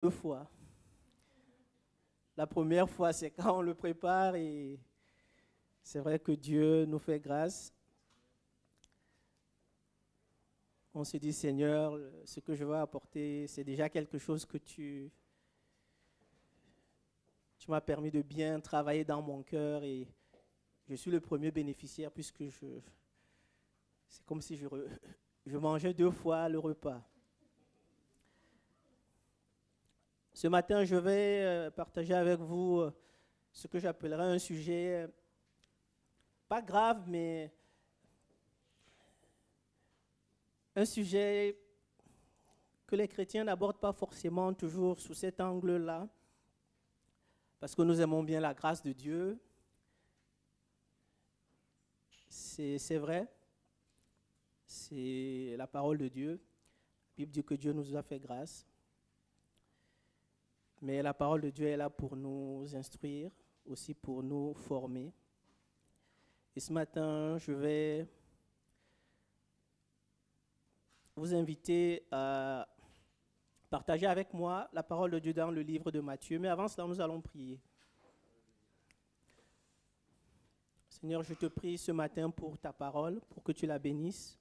deux fois. La première fois, c'est quand on le prépare et c'est vrai que Dieu nous fait grâce. On se dit, Seigneur, ce que je vais apporter, c'est déjà quelque chose que tu m'as permis de bien travailler dans mon cœur et je suis le premier bénéficiaire puisque c'est comme si je mangeais deux fois le repas. Ce matin, je vais partager avec vous ce que j'appellerais un sujet pas grave, mais un sujet que les chrétiens n'abordent pas forcément toujours sous cet angle-là, parce que nous aimons bien la grâce de Dieu. C'est vrai, c'est la parole de Dieu. La Bible dit que Dieu nous a fait grâce. Mais la parole de Dieu est là pour nous instruire, aussi pour nous former. Et ce matin, je vais vous inviter à partager avec moi la parole de Dieu dans le livre de Matthieu. Mais avant cela, nous allons prier. Seigneur, je te prie ce matin pour ta parole, pour que tu la bénisses.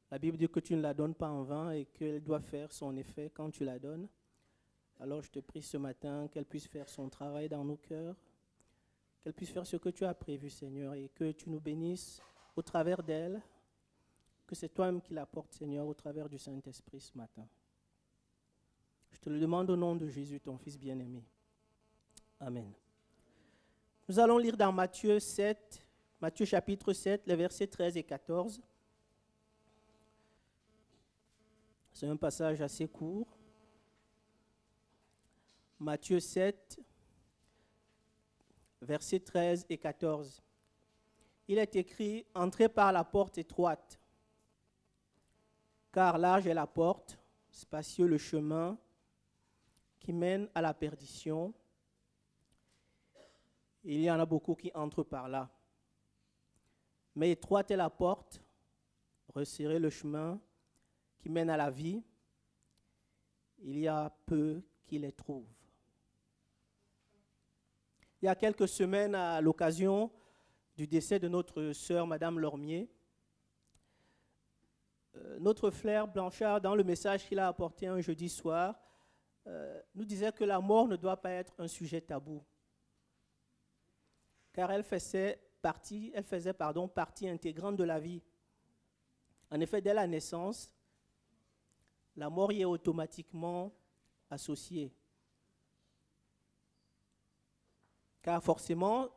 La Bible dit que tu ne la donnes pas en vain et qu'elle doit faire son effet quand tu la donnes. Alors je te prie ce matin qu'elle puisse faire son travail dans nos cœurs, qu'elle puisse faire ce que tu as prévu, Seigneur, et que tu nous bénisses au travers d'elle, que c'est toi-même qui la portes, Seigneur, au travers du Saint-Esprit ce matin. Je te le demande au nom de Jésus, ton Fils bien-aimé. Amen. Nous allons lire dans Matthieu chapitre 7, les versets 13 et 14. C'est un passage assez court. Matthieu 7, versets 13 et 14. Il est écrit « Entrez par la porte étroite, car large est la porte, spacieux le chemin qui mène à la perdition. Il y en a beaucoup qui entrent par là. Mais étroite est la porte, resserré le chemin qui mène à la vie. Il y a peu qui les trouvent. » Il y a quelques semaines, à l'occasion du décès de notre sœur, Madame Lormier, notre frère Blanchard, dans le message qu'il a apporté un jeudi soir, nous disait que la mort ne doit pas être un sujet tabou, car elle faisait partie intégrante de la vie. En effet, dès la naissance, la mort y est automatiquement associée. Car forcément,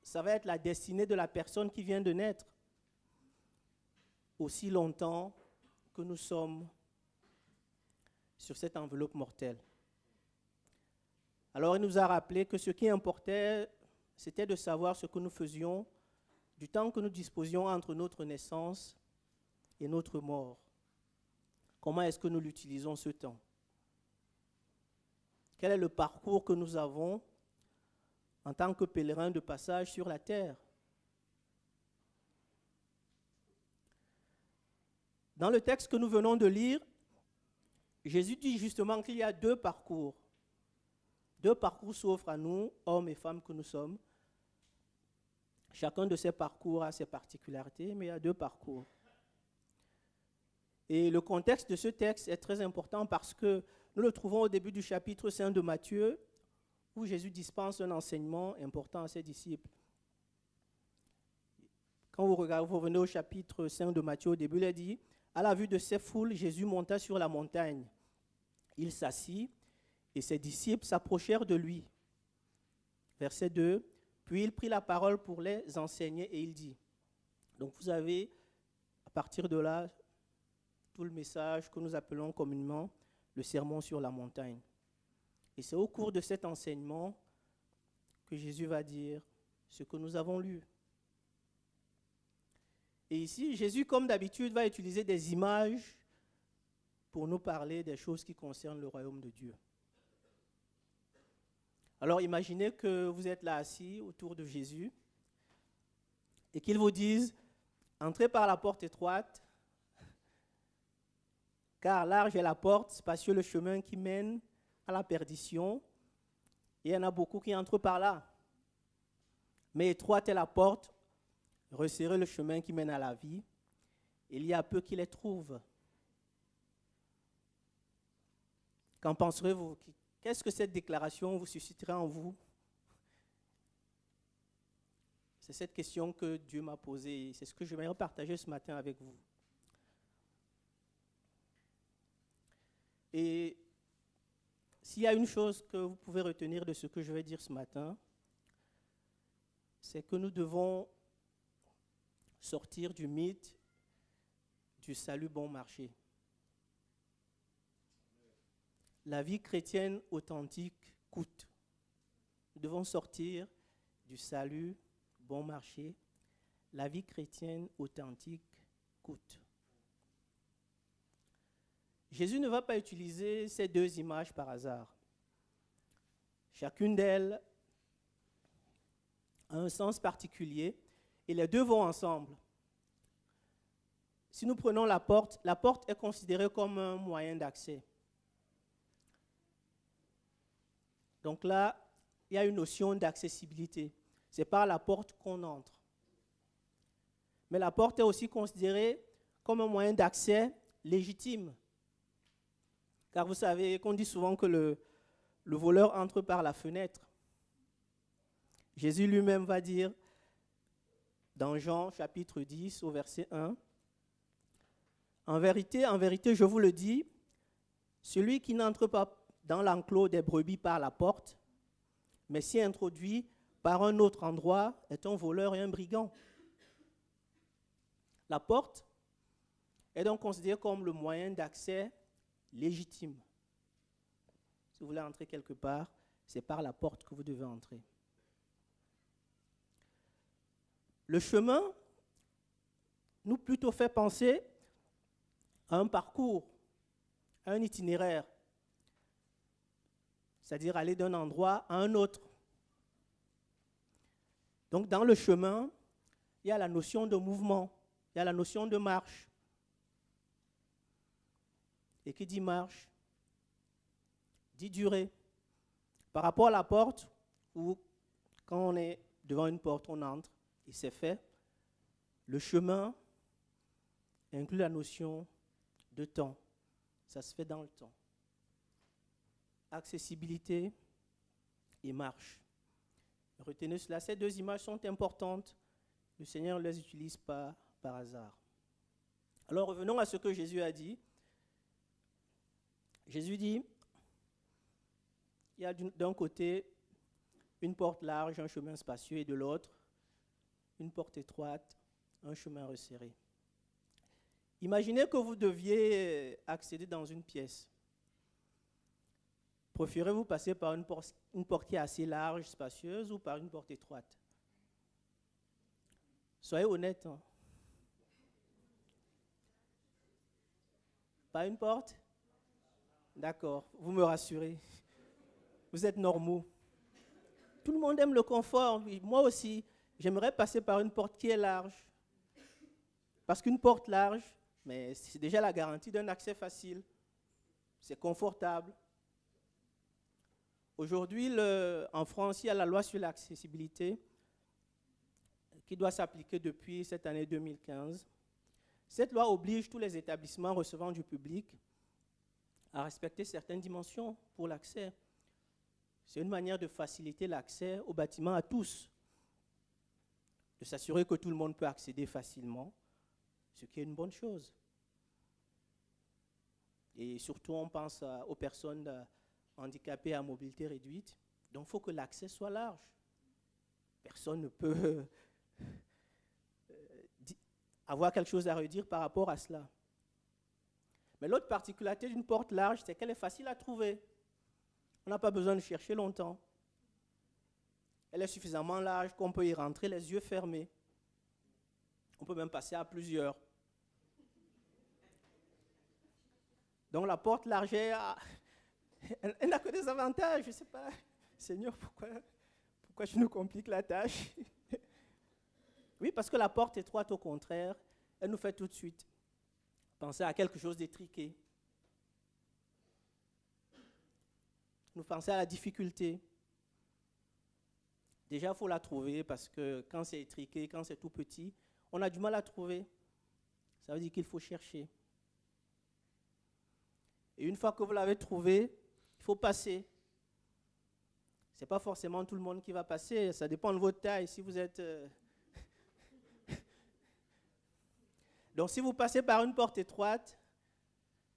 ça va être la destinée de la personne qui vient de naître, aussi longtemps que nous sommes sur cette enveloppe mortelle. Alors il nous a rappelé que ce qui importait, c'était de savoir ce que nous faisions du temps que nous disposions entre notre naissance et notre mort. Comment est-ce que nous l'utilisons ce temps? Quel est le parcours que nous avons en tant que pèlerins de passage sur la terre? Dans le texte que nous venons de lire, Jésus dit justement qu'il y a deux parcours. Deux parcours s'offrent à nous, hommes et femmes que nous sommes. Chacun de ces parcours a ses particularités, mais il y a deux parcours. Et le contexte de ce texte est très important parce que nous le trouvons au début du chapitre 5 de Matthieu, où Jésus dispense un enseignement important à ses disciples. Quand vous revenez au chapitre 5 de Matthieu, au début, il est dit « À la vue de ces foules, Jésus monta sur la montagne. Il s'assit et ses disciples s'approchèrent de lui. » Verset 2, « Puis il prit la parole pour les enseigner et il dit. » Donc vous avez, à partir de là, tout le message que nous appelons communément le sermon sur la montagne. Et c'est au cours de cet enseignement que Jésus va dire ce que nous avons lu. Et ici, Jésus, comme d'habitude, va utiliser des images pour nous parler des choses qui concernent le royaume de Dieu. Alors imaginez que vous êtes là assis autour de Jésus et qu'il vous dise « Entrez par la porte étroite, Car large est la porte, spacieux le chemin qui mène à la perdition, et il y en a beaucoup qui entrent par là. Mais étroite est la porte, resserré le chemin qui mène à la vie, il y a peu qui les trouvent. Qu'en penserez-vous? Qu'est-ce que cette déclaration vous suscitera en vous? C'est cette question que Dieu m'a posée. C'est ce que je vais partager ce matin avec vous. Et s'il y a une chose que vous pouvez retenir de ce que je vais dire ce matin, c'est que nous devons sortir du mythe du salut bon marché. La vie chrétienne authentique coûte. Nous devons sortir du salut bon marché. La vie chrétienne authentique coûte. Jésus ne va pas utiliser ces deux images par hasard. Chacune d'elles a un sens particulier et les deux vont ensemble. Si nous prenons la porte est considérée comme un moyen d'accès. Donc là, il y a une notion d'accessibilité. C'est par la porte qu'on entre. Mais la porte est aussi considérée comme un moyen d'accès légitime. Car vous savez qu'on dit souvent que le voleur entre par la fenêtre. Jésus lui-même va dire dans Jean chapitre 10 au verset 1, « En vérité, je vous le dis, celui qui n'entre pas dans l'enclos des brebis par la porte, mais s'y introduit par un autre endroit, est un voleur et un brigand. » La porte est donc considérée comme le moyen d'accès légitime. Si vous voulez entrer quelque part, c'est par la porte que vous devez entrer. Le chemin nous plutôt fait penser à un parcours, à un itinéraire, c'est-à-dire aller d'un endroit à un autre. Donc dans le chemin, il y a la notion de mouvement, il y a la notion de marche. Et qui dit marche, dit durée. Par rapport à la porte, où quand on est devant une porte, on entre et c'est fait, le chemin inclut la notion de temps. Ça se fait dans le temps. Accessibilité et marche. Retenez cela, ces deux images sont importantes. Le Seigneur ne les utilise pas par hasard. Alors revenons à ce que Jésus a dit. Jésus dit, il y a d'un côté une porte large, un chemin spacieux, et de l'autre, une porte étroite, un chemin resserré. Imaginez que vous deviez accéder dans une pièce. Préférez-vous passer par une porte qui est assez large, spacieuse, ou par une porte étroite? Soyez honnête. Hein. Pas une porte? D'accord, vous me rassurez. Vous êtes normaux. Tout le monde aime le confort. Moi aussi, j'aimerais passer par une porte qui est large. Parce qu'une porte large, mais c'est déjà la garantie d'un accès facile. C'est confortable. Aujourd'hui, en France, il y a la loi sur l'accessibilité qui doit s'appliquer depuis cette année 2015. Cette loi oblige tous les établissements recevant du public à respecter certaines dimensions pour l'accès. C'est une manière de faciliter l'accès au bâtiment à tous, de s'assurer que tout le monde peut accéder facilement, ce qui est une bonne chose. Et surtout, on pense aux personnes handicapées à mobilité réduite, donc il faut que l'accès soit large. Personne ne peut avoir quelque chose à redire par rapport à cela. Mais l'autre particularité d'une porte large, c'est qu'elle est facile à trouver. On n'a pas besoin de chercher longtemps. Elle est suffisamment large qu'on peut y rentrer les yeux fermés. On peut même passer à plusieurs. Donc la porte large, elle n'a que des avantages. Je ne sais pas, Seigneur, pourquoi je nous complique la tâche? Oui, parce que la porte étroite, au contraire, elle nous fait tout de suite penser à quelque chose d'étriqué. nous pensez à la difficulté. Déjà, il faut la trouver parce que quand c'est étriqué, quand c'est tout petit, on a du mal à trouver. Ça veut dire qu'il faut chercher. Et une fois que vous l'avez trouvé, il faut passer. Ce n'est pas forcément tout le monde qui va passer, ça dépend de votre taille. Si vous êtes... Donc, si vous passez par une porte étroite,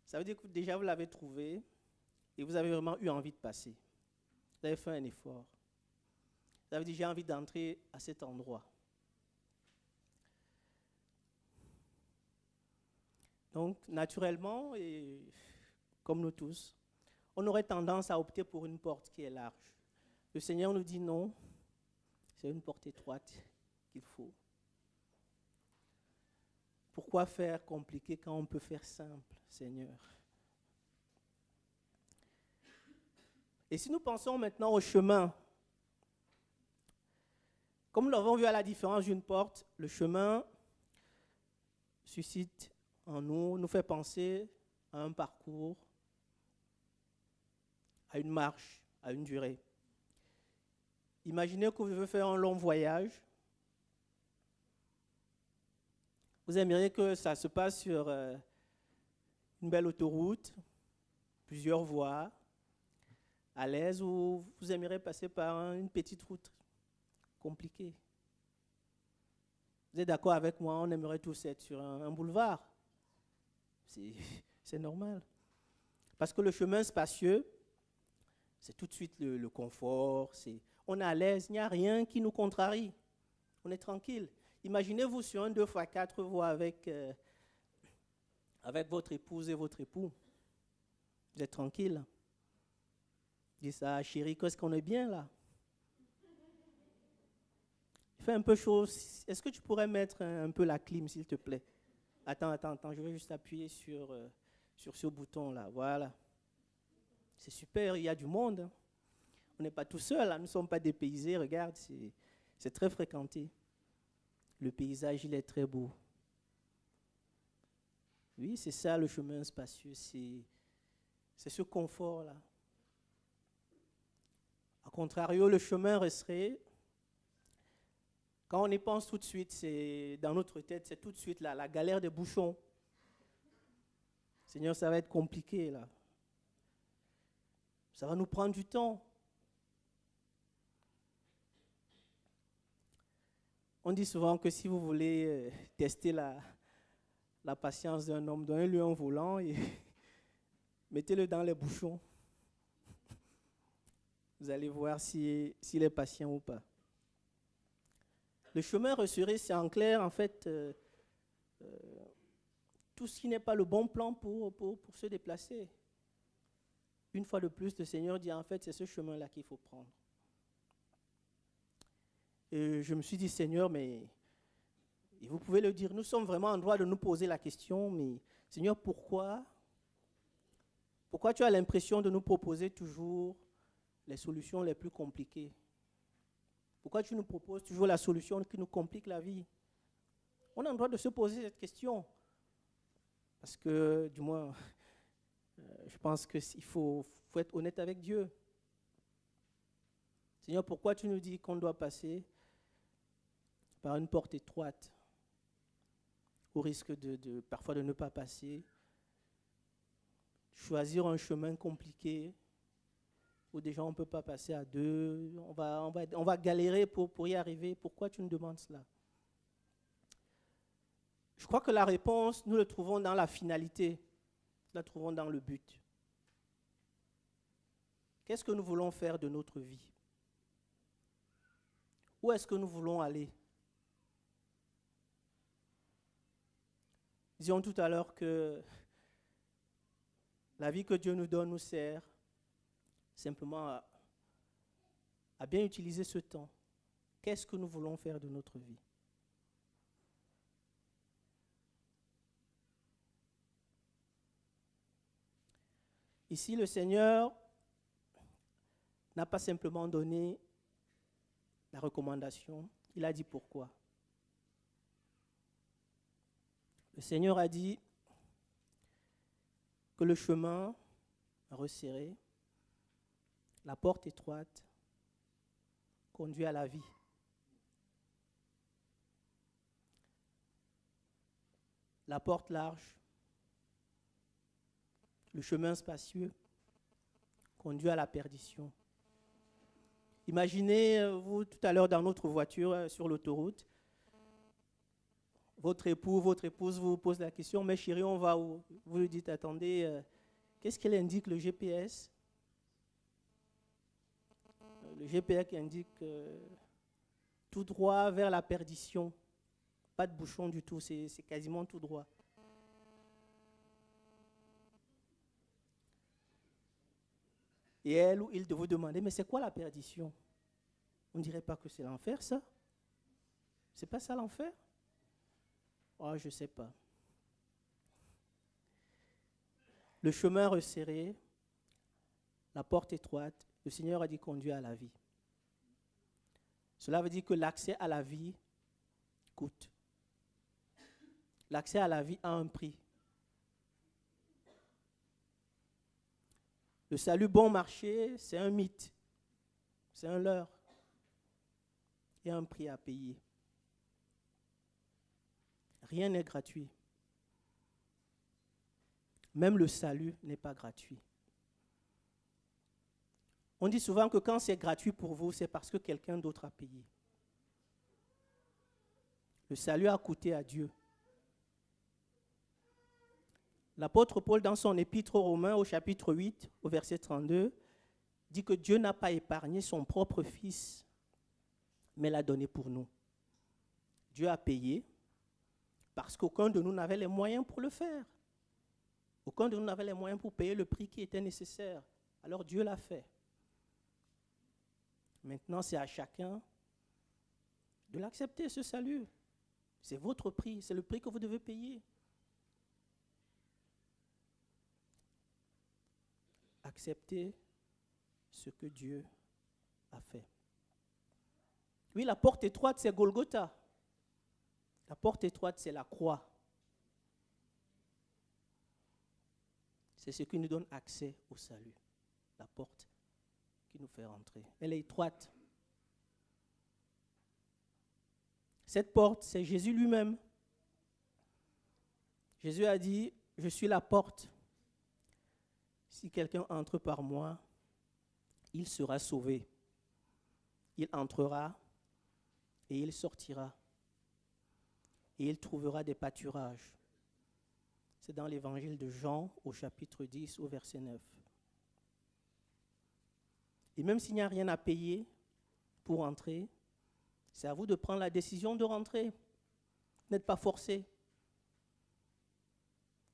ça veut dire que déjà vous l'avez trouvé et vous avez vraiment eu envie de passer. Vous avez fait un effort. Ça veut dire j'ai envie d'entrer à cet endroit. Donc, naturellement, et comme nous tous, on aurait tendance à opter pour une porte qui est large. Le Seigneur nous dit non, c'est une porte étroite qu'il faut. Pourquoi faire compliqué quand on peut faire simple, Seigneur? Et si nous pensons maintenant au chemin, comme nous l'avons vu à la différence d'une porte, le chemin suscite en nous, nous fait penser à un parcours, à une marche, à une durée. Imaginez que vous devez faire un long voyage. Vous aimeriez que ça se passe sur une belle autoroute, plusieurs voies, à l'aise, ou vous aimeriez passer par une petite route compliquée. Vous êtes d'accord avec moi, on aimerait tous être sur un boulevard. C'est normal. Parce que le chemin spacieux, c'est tout de suite le confort, on est à l'aise, il n'y a rien qui nous contrarie. On est tranquille. Imaginez-vous sur un 2x4 voies avec votre épouse et votre époux. Vous êtes tranquille. Dis ça, chérie, qu'est-ce qu'on est bien là? Il fait un peu chaud. Est-ce que tu pourrais mettre un peu la clim, s'il te plaît? Attends, je vais juste appuyer sur ce bouton-là. Voilà. C'est super, il y a du monde. Hein. On n'est pas tout seul, là. Nous ne sommes pas dépaysés. Regarde, c'est très fréquenté. Le paysage, il est très beau. Oui, c'est ça le chemin spacieux. C'est ce confort-là. A contrario, le chemin resserré, quand on y pense tout de suite, c'est dans notre tête, c'est tout de suite là, la galère des bouchons. Seigneur, ça va être compliqué là. Ça va nous prendre du temps. On dit souvent que si vous voulez tester la patience d'un homme, donnez-lui un volant et mettez-le dans les bouchons. Vous allez voir s'il est patient ou pas. Le chemin resserré, c'est en clair, en fait, tout ce qui n'est pas le bon plan pour se déplacer. Une fois de plus, le Seigneur dit, en fait, c'est ce chemin-là qu'il faut prendre. Et je me suis dit, Seigneur, mais et vous pouvez le dire, nous sommes vraiment en droit de nous poser la question, mais Seigneur, pourquoi tu as l'impression de nous proposer toujours les solutions les plus compliquées? Pourquoi tu nous proposes toujours la solution qui nous complique la vie? On a le droit de se poser cette question. Parce que, du moins, je pense qu'il faut être honnête avec Dieu. Seigneur, pourquoi tu nous dis qu'on doit passer par une porte étroite, au risque parfois de ne pas passer, choisir un chemin compliqué, où déjà on ne peut pas passer à deux, on va galérer pour y arriver. Pourquoi tu nous demandes cela? Je crois que la réponse, nous la trouvons dans la finalité, nous la trouvons dans le but. Qu'est-ce que nous voulons faire de notre vie? Où est-ce que nous voulons aller? Disions tout à l'heure que la vie que Dieu nous donne nous sert simplement à bien utiliser ce temps. Qu'est-ce que nous voulons faire de notre vie? Ici, le Seigneur n'a pas simplement donné la recommandation, il a dit pourquoi. Le Seigneur a dit que le chemin resserré La porte étroite conduit à la vie. La porte large, le chemin spacieux conduit à la perdition. Imaginez, vous, tout à l'heure dans notre voiture sur l'autoroute, votre époux, votre épouse vous pose la question, mais chérie, on va où? Vous lui dites, attendez, qu'est-ce qu'elle indique le GPS? Le GPS qui indique tout droit vers la perdition. Pas de bouchon du tout, c'est quasiment tout droit. Et elle ou il de vous demander, mais c'est quoi la perdition? On ne dirait pas que c'est l'enfer, ça? C'est pas ça l'enfer? Oh, je ne sais pas. Le chemin resserré, la porte étroite, le Seigneur a dit conduire à la vie. Cela veut dire que l'accès à la vie coûte. L'accès à la vie a un prix. Le salut bon marché, c'est un mythe, c'est un leurre. Il y a un prix à payer. Rien n'est gratuit. Même le salut n'est pas gratuit. On dit souvent que quand c'est gratuit pour vous, c'est parce que quelqu'un d'autre a payé. Le salut a coûté à Dieu. L'apôtre Paul, dans son épître aux Romains, au chapitre 8, au verset 32, dit que Dieu n'a pas épargné son propre Fils, mais l'a donné pour nous. Dieu a payé parce qu'aucun de nous n'avait les moyens pour le faire. Aucun de nous n'avait les moyens pour payer le prix qui était nécessaire. Alors Dieu l'a fait. Maintenant, c'est à chacun de l'accepter, ce salut. C'est votre prix, c'est le prix que vous devez payer. Acceptez ce que Dieu a fait. Oui, la porte étroite, c'est Golgotha. La porte étroite, c'est la croix. C'est ce qui nous donne accès au salut. La porte qui nous fait rentrer. Elle est étroite. Cette porte, c'est Jésus lui-même. Jésus a dit, je suis la porte. Si quelqu'un entre par moi, il sera sauvé. Il entrera et il sortira. Et il trouvera des pâturages. C'est dans l'évangile de Jean au chapitre 10 au verset 9. Et même s'il n'y a rien à payer pour entrer, c'est à vous de prendre la décision de rentrer. Vous n'êtes pas forcé.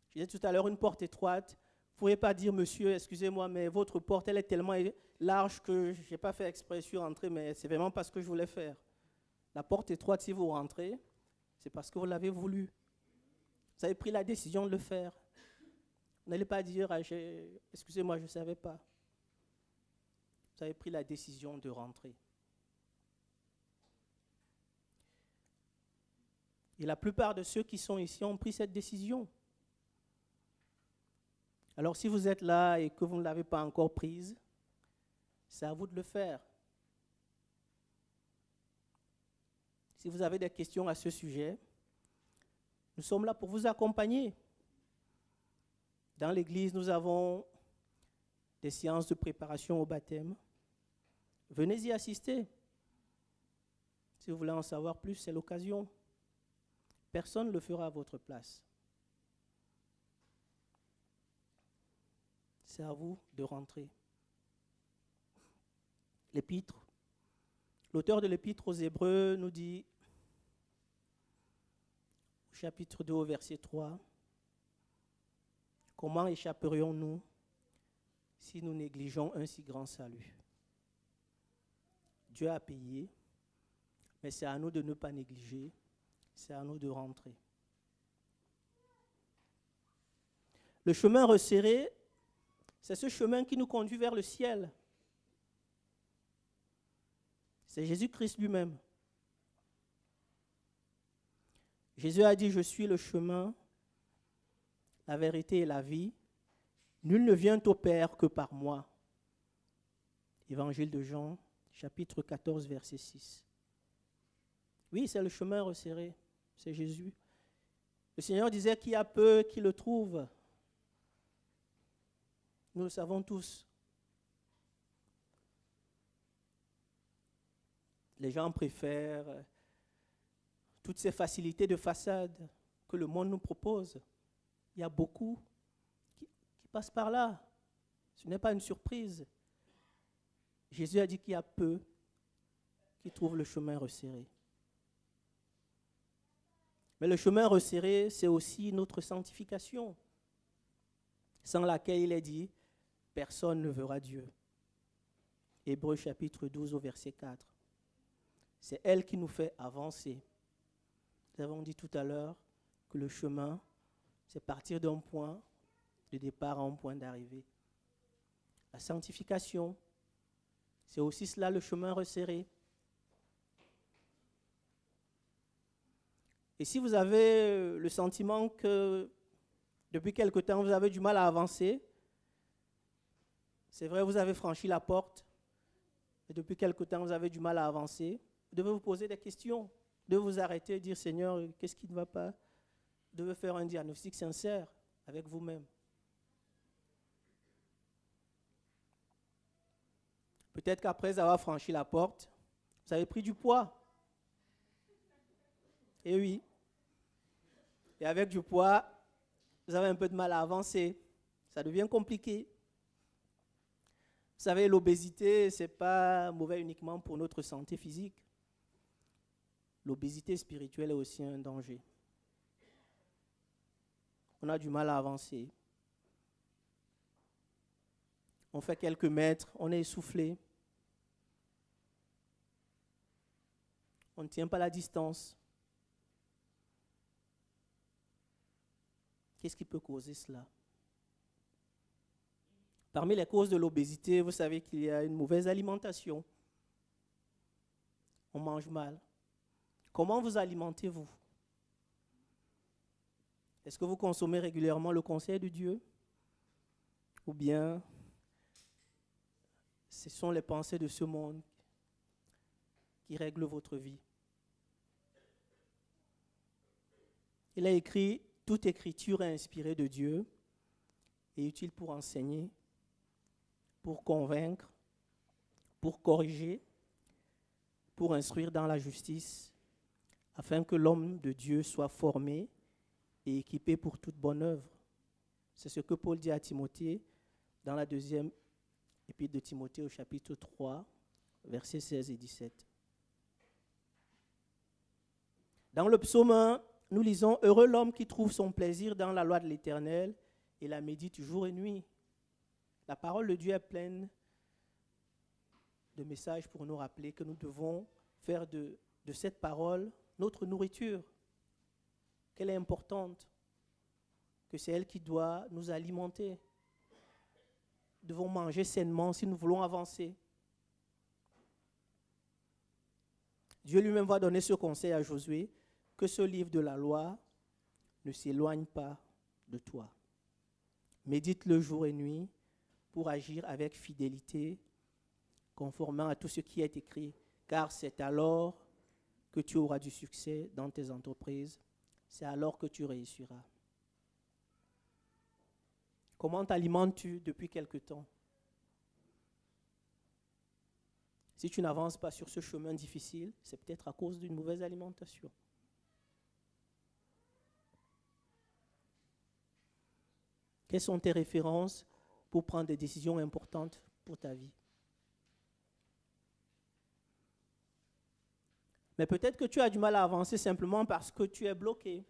Je disais tout à l'heure, une porte étroite. Vous ne pourriez pas dire, monsieur, excusez-moi, mais votre porte, elle est tellement large que je n'ai pas fait exprès, je suis rentré, mais c'est vraiment pas ce que je voulais faire. La porte étroite, si vous rentrez, c'est parce que vous l'avez voulu. Vous avez pris la décision de le faire. Vous n'allez pas dire, excusez-moi, je ne savais pas. Vous avez pris la décision de rentrer. Et la plupart de ceux qui sont ici ont pris cette décision. Alors si vous êtes là et que vous ne l'avez pas encore prise, c'est à vous de le faire. Si vous avez des questions à ce sujet, nous sommes là pour vous accompagner. Dans l'église, nous avons des séances de préparation au baptême. Venez y assister. Si vous voulez en savoir plus, c'est l'occasion. Personne ne le fera à votre place. C'est à vous de rentrer. L'épître. L'auteur de l'épître aux Hébreux nous dit, au chapitre 2, au verset 3, comment échapperions-nous si nous négligeons un si grand salut? Dieu a payé, mais c'est à nous de ne pas négliger, c'est à nous de rentrer. Le chemin resserré, c'est ce chemin qui nous conduit vers le ciel. C'est Jésus-Christ lui-même. Jésus a dit, je suis le chemin, la vérité et la vie. Nul ne vient au Père que par moi. Évangile de Jean, chapitre 14, verset 6. Oui, c'est le chemin resserré, c'est Jésus. Le Seigneur disait qu'il y a peu qui le trouvent. Nous le savons tous. Les gens préfèrent toutes ces facilités de façade que le monde nous propose. Il y a beaucoup qui passent par là. Ce n'est pas une surprise. Jésus a dit qu'il y a peu qui trouvent le chemin resserré. Mais le chemin resserré, c'est aussi notre sanctification, sans laquelle il est dit, personne ne verra Dieu. Hébreux chapitre 12 au verset 4. C'est elle qui nous fait avancer. Nous avons dit tout à l'heure que le chemin, c'est partir d'un point de départ à un point d'arrivée. La sanctification, c'est aussi cela le chemin resserré. Et si vous avez le sentiment que depuis quelque temps vous avez du mal à avancer, c'est vrai, vous avez franchi la porte, et depuis quelque temps vous avez du mal à avancer, vous devez vous poser des questions, vous devez vous arrêter et dire, Seigneur, qu'est-ce qui ne va pas? Vous devez faire un diagnostic sincère avec vous-même. Peut-être qu'après avoir franchi la porte, vous avez pris du poids. Et oui. Et avec du poids, vous avez un peu de mal à avancer. Ça devient compliqué. Vous savez, l'obésité, ce n'est pas mauvais uniquement pour notre santé physique. L'obésité spirituelle est aussi un danger. On a du mal à avancer. On fait quelques mètres, on est essoufflé. On ne tient pas la distance. Qu'est-ce qui peut causer cela? Parmi les causes de l'obésité, vous savez qu'il y a une mauvaise alimentation. On mange mal. Comment vous alimentez-vous? Est-ce que vous consommez régulièrement le conseil de Dieu? Ou bien ce sont les pensées de ce monde qui règlent votre vie? Il a écrit, toute écriture est inspirée de Dieu et utile pour enseigner, pour convaincre, pour corriger, pour instruire dans la justice, afin que l'homme de Dieu soit formé et équipé pour toute bonne œuvre. C'est ce que Paul dit à Timothée dans la deuxième épître de Timothée au chapitre 3, versets 16 et 17. Dans le psaume 1, nous lisons « Heureux l'homme qui trouve son plaisir dans la loi de l'Éternel et la médite jour et nuit ». La parole de Dieu est pleine de messages pour nous rappeler que nous devons faire de cette parole notre nourriture, qu'elle est importante, que c'est elle qui doit nous alimenter. Nous devons manger sainement si nous voulons avancer. Dieu lui-même va donner ce conseil à Josué, que ce livre de la loi ne s'éloigne pas de toi. Médite-le jour et nuit pour agir avec fidélité, conformément à tout ce qui est écrit, car c'est alors que tu auras du succès dans tes entreprises, c'est alors que tu réussiras. Comment t'alimentes-tu depuis quelque temps? Si tu n'avances pas sur ce chemin difficile, c'est peut-être à cause d'une mauvaise alimentation. Quelles sont tes références pour prendre des décisions importantes pour ta vie? Mais peut-être que tu as du mal à avancer simplement parce que tu es bloqué.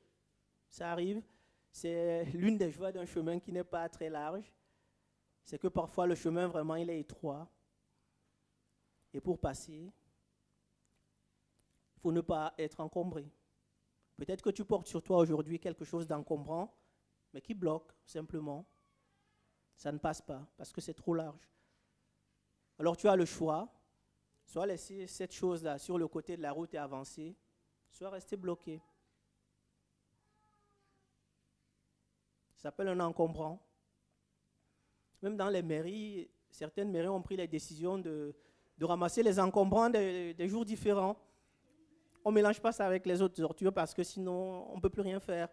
Ça arrive. C'est l'une des joies d'un chemin qui n'est pas très large. C'est que parfois le chemin vraiment il est étroit. Et pour passer, il faut ne pas être encombré. Peut-être que tu portes sur toi aujourd'hui quelque chose d'encombrant, mais qui bloque simplement. Ça ne passe pas parce que c'est trop large. Alors tu as le choix, soit laisser cette chose-là sur le côté de la route et avancer, soit rester bloqué. Ça s'appelle un encombrant. Même dans les mairies, certaines mairies ont pris la décision de ramasser les encombrants des jours différents. On ne mélange pas ça avec les autres ordures parce que sinon, on ne peut plus rien faire.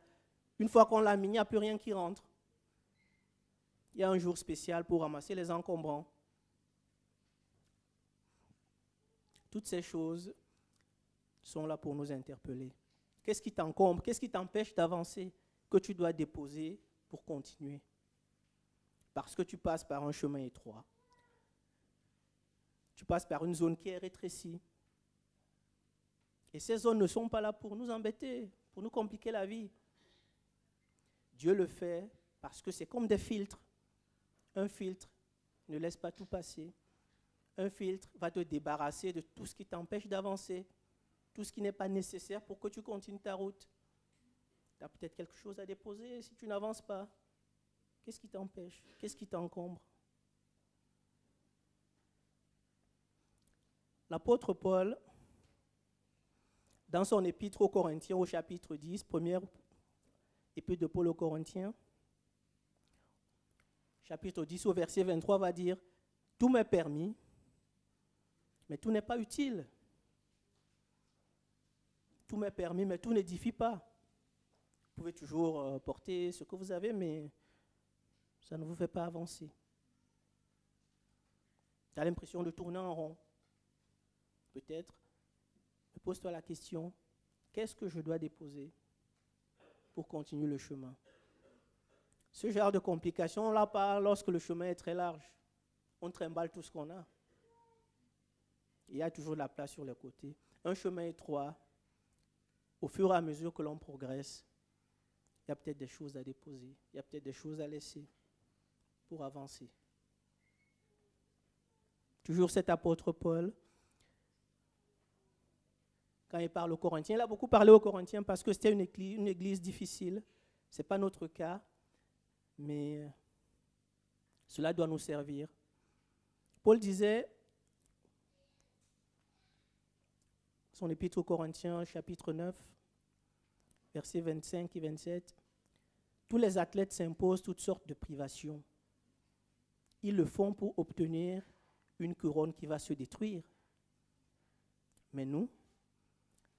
Une fois qu'on l'a mis, il n'y a plus rien qui rentre. Il y a un jour spécial pour ramasser les encombrants. Toutes ces choses sont là pour nous interpeller. Qu'est-ce qui t'encombre? Qu'est-ce qui t'empêche d'avancer que tu dois déposer pour continuer? Parce que tu passes par un chemin étroit. Tu passes par une zone qui est rétrécie. Et ces zones ne sont pas là pour nous embêter, pour nous compliquer la vie. Dieu le fait parce que c'est comme des filtres. Un filtre ne laisse pas tout passer. Un filtre va te débarrasser de tout ce qui t'empêche d'avancer, tout ce qui n'est pas nécessaire pour que tu continues ta route. Tu as peut-être quelque chose à déposer si tu n'avances pas. Qu'est-ce qui t'empêche? Qu'est-ce qui t'encombre? L'apôtre Paul, dans son épître aux Corinthiens, au chapitre 10, première épître de Paul aux Corinthiens, chapitre 10 au verset 23 va dire « Tout m'est permis, mais tout n'est pas utile. Tout m'est permis, mais tout n'édifie pas. Vous pouvez toujours porter ce que vous avez, mais ça ne vous fait pas avancer. Tu as l'impression de tourner en rond. Peut-être, pose-toi la question, qu'est-ce que je dois déposer pour continuer le chemin? Ce genre de complications, on l'a pas lorsque le chemin est très large. On trimballe tout ce qu'on a. Il y a toujours de la place sur les côtés. Un chemin étroit, au fur et à mesure que l'on progresse, il y a peut-être des choses à déposer, il y a peut-être des choses à laisser pour avancer. Toujours cet apôtre Paul, quand il parle aux Corinthiens, il a beaucoup parlé aux Corinthiens parce que c'était une église difficile. Ce n'est pas notre cas, mais cela doit nous servir. Paul disait, son épître aux Corinthiens, chapitre 9, versets 25 et 27, « Tous les athlètes s'imposent toutes sortes de privations. Ils le font pour obtenir une couronne qui va se détruire. Mais nous,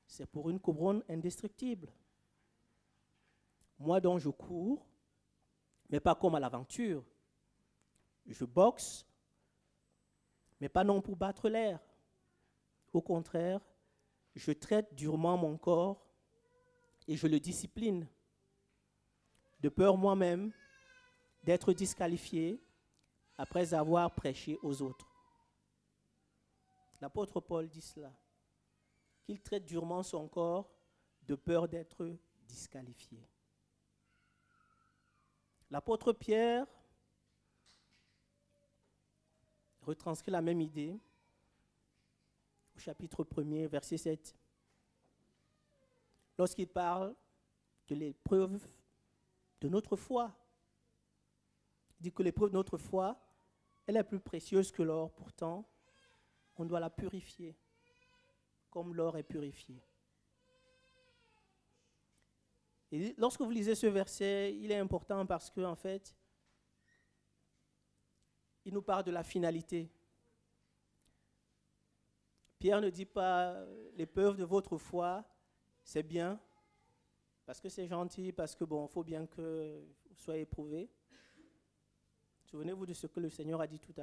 c'est pour une couronne indestructible. Moi dont je cours, mais pas comme à l'aventure. Je boxe, mais pas non pour battre l'air. Au contraire, je traite durement mon corps et je le discipline, de peur moi-même d'être disqualifié après avoir prêché aux autres. » L'apôtre Paul dit cela, qu'il traite durement son corps de peur d'être disqualifié. L'apôtre Pierre retranscrit la même idée au chapitre 1er, verset 7. Lorsqu'il parle de l'épreuve de notre foi, il dit que l'épreuve de notre foi, elle est plus précieuse que l'or. Pourtant, on doit la purifier, comme l'or est purifié. Et lorsque vous lisez ce verset, il est important parce qu'en fait, il nous parle de la finalité. Pierre ne dit pas l'épreuve de votre foi, c'est bien, parce que c'est gentil, parce que bon, il faut bien que vous soyez éprouvés. Souvenez-vous de ce que le Seigneur a dit tout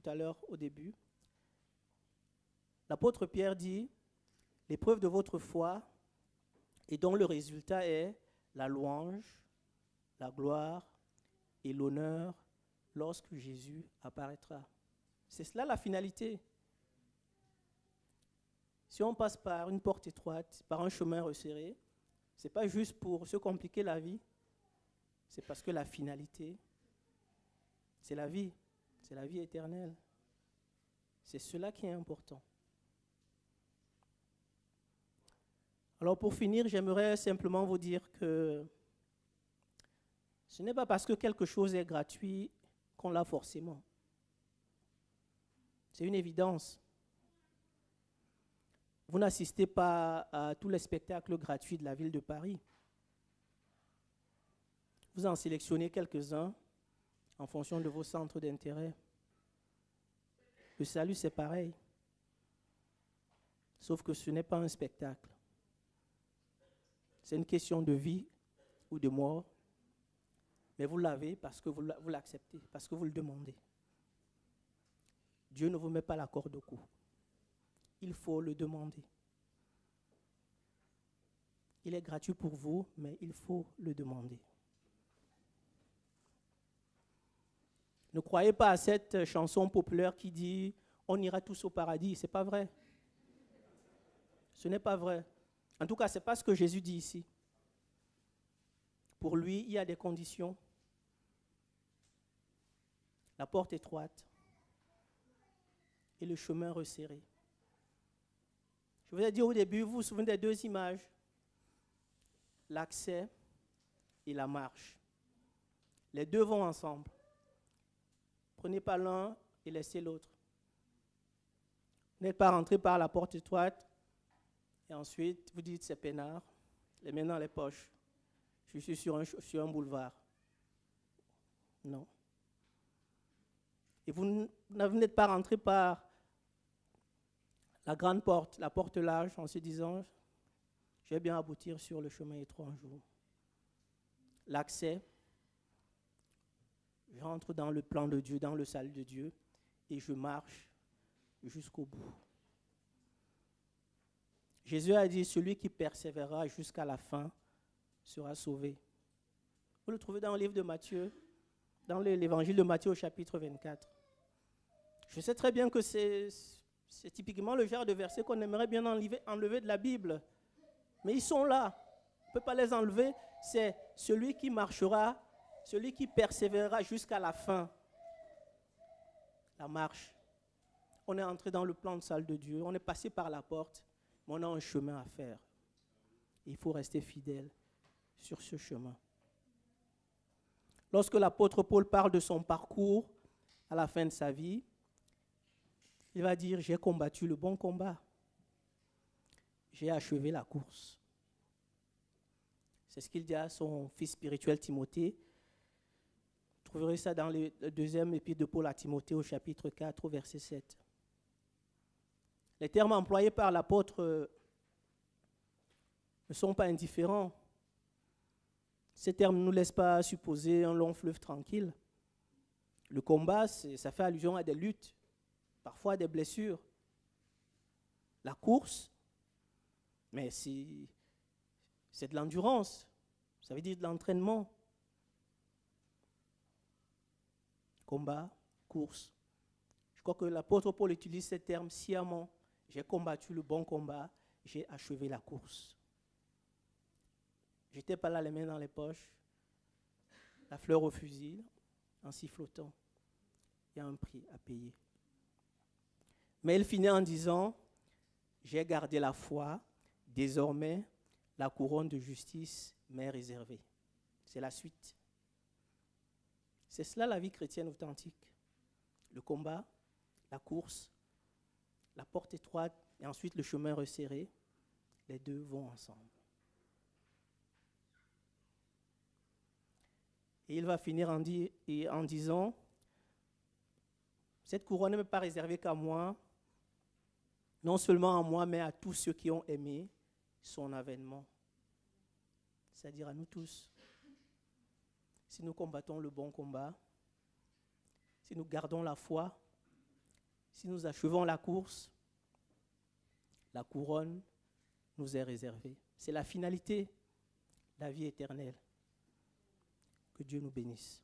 à l'heure au début. L'apôtre Pierre dit, l'épreuve de votre foi, et dont le résultat est la louange, la gloire et l'honneur lorsque Jésus apparaîtra. C'est cela la finalité. Si on passe par une porte étroite, par un chemin resserré, ce n'est pas juste pour se compliquer la vie, c'est parce que la finalité, c'est la vie éternelle. C'est cela qui est important. Alors pour finir, j'aimerais simplement vous dire que ce n'est pas parce que quelque chose est gratuit qu'on l'a forcément. C'est une évidence. Vous n'assistez pas à tous les spectacles gratuits de la ville de Paris. Vous en sélectionnez quelques-uns en fonction de vos centres d'intérêt. Le salut, c'est pareil. Sauf que ce n'est pas un spectacle. C'est une question de vie ou de mort. Mais vous l'avez parce que vous l'acceptez, parce que vous le demandez. Dieu ne vous met pas la corde au cou. Il faut le demander. Il est gratuit pour vous, mais il faut le demander. Ne croyez pas à cette chanson populaire qui dit « On ira tous au paradis ». Ce n'est pas vrai. Ce n'est pas vrai. En tout cas, ce n'est pas ce que Jésus dit ici. Pour lui, il y a des conditions. La porte étroite et le chemin resserré. Je vous ai dit au début, vous vous souvenez des deux images, l'accès et la marche. Les deux vont ensemble. Prenez pas l'un et laissez l'autre. Vous n'êtes pas rentré par la porte étroite et ensuite vous dites c'est peinard, les mains dans les poches. Je suis sur un boulevard. Non. Et vous n'êtes pas rentré par la grande porte, la porte large, en se disant je vais bien aboutir sur le chemin étroit un jour. L'accès, j'entre dans le plan de Dieu, dans le salut de Dieu, et je marche jusqu'au bout. Jésus a dit, celui qui persévérera jusqu'à la fin sera sauvé. Vous le trouvez dans le livre de Matthieu, dans l'évangile de Matthieu au chapitre 24. Je sais très bien que c'est typiquement le genre de verset qu'on aimerait bien enlever de la Bible. Mais ils sont là. On ne peut pas les enlever. C'est celui qui marchera, celui qui persévérera jusqu'à la fin. La marche. On est entré dans le plan de salut de Dieu. On est passé par la porte. Mais on a un chemin à faire. Il faut rester fidèle sur ce chemin. Lorsque l'apôtre Paul parle de son parcours à la fin de sa vie, il va dire, j'ai combattu le bon combat. J'ai achevé la course. C'est ce qu'il dit à son fils spirituel Timothée. Vous trouverez ça dans le deuxième épître de Paul à Timothée au chapitre 4, au verset 7. Les termes employés par l'apôtre ne sont pas indifférents. Ces termes ne nous laissent pas supposer un long fleuve tranquille. Le combat, ça fait allusion à des luttes, parfois à des blessures. La course, mais c'est de l'endurance, ça veut dire de l'entraînement. Combat, course. Je crois que l'apôtre Paul utilise ces termes sciemment. J'ai combattu le bon combat, j'ai achevé la course. Je n'étais pas là les mains dans les poches, la fleur au fusil, en sifflotant. Il y a un prix à payer. Mais il finit en disant, j'ai gardé la foi, désormais la couronne de justice m'est réservée. C'est la suite. C'est cela la vie chrétienne authentique. Le combat, la course, la porte étroite et ensuite le chemin resserré, les deux vont ensemble. Et il va finir en disant, cette couronne ne m'est pas réservée qu'à moi, non seulement à moi, mais à tous ceux qui ont aimé son avènement. C'est-à-dire à nous tous. Si nous combattons le bon combat, si nous gardons la foi, si nous achevons la course, la couronne nous est réservée. C'est la finalité, la vie éternelle. Que Dieu nous bénisse.